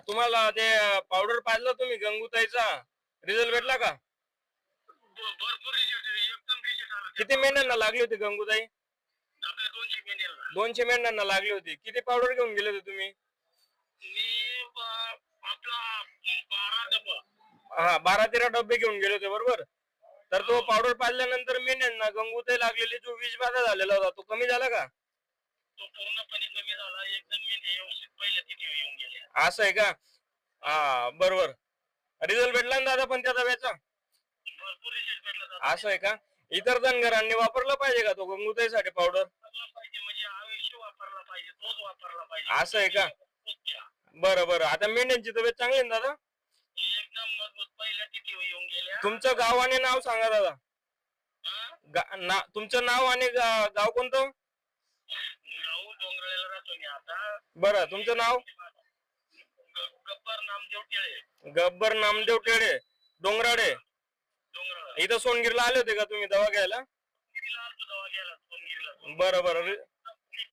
तुम्हाला ते पावडर पाजला तुम्ही गंगूताईचा, रिझल्ट भेटला का? भरपूर एकदम रिजेक्ट आला. किती मेंढ्यांना लागली होती गंगूताई? आपल्या 200 मेंढ्याला 200 मेंढ्यांना लागली होती. किती पावडर घेऊन गेले होते तुम्ही? मी आपला 12 डबा. हा, 12-13 डबे घेऊन गेले होते, बरोबर. तर तो पावडर पाजल्यानंतर मेंढ्यांना गंगूताई लागलेली जो विषबाधा झालेला होता तो कमी झाला का? तो पूर्णपणे कमी झाला. एकदम मेंढ्या व्यवस्थित पहिल्या तिथे येऊन गेल्या. असं आहे का? हा, बरोबर. रिझल्ट भेटला ना दादा पण त्या दव्याचा? भरपूर रिजेक्ट भेटला दादा. असं आहे का? इतर धनगरांनी वापरला पाहिजे का तो गंगूताईसाठी पावडर? वापरला पाहिजे म्हणजे आयुष्य वापरला पाहिजे, तोच वापरला पाहिजे. असं आहे का? बरं बरं. आता मेंढ्यांची तब्येत चांगली आहे ना दादा? एकदम मजबूत पहिल्या तिथे येऊन गेल्या. तुमचं गाव आणि नाव सांगा दादा. तुमचं नाव आणि गाव कोणतं? गाव डोंगराळ्याला राहतो मी आता. बरं, तुमचं नाव? गब्बर नामदेव टिळे. गब्बर नामदेव टेडे, डोंगराडे. डोंगराळा इथं सोनगिरला आले होते का तुम्ही दवा घ्यायला? दवा घ्यायला सोनगिरीला. बरं बरं.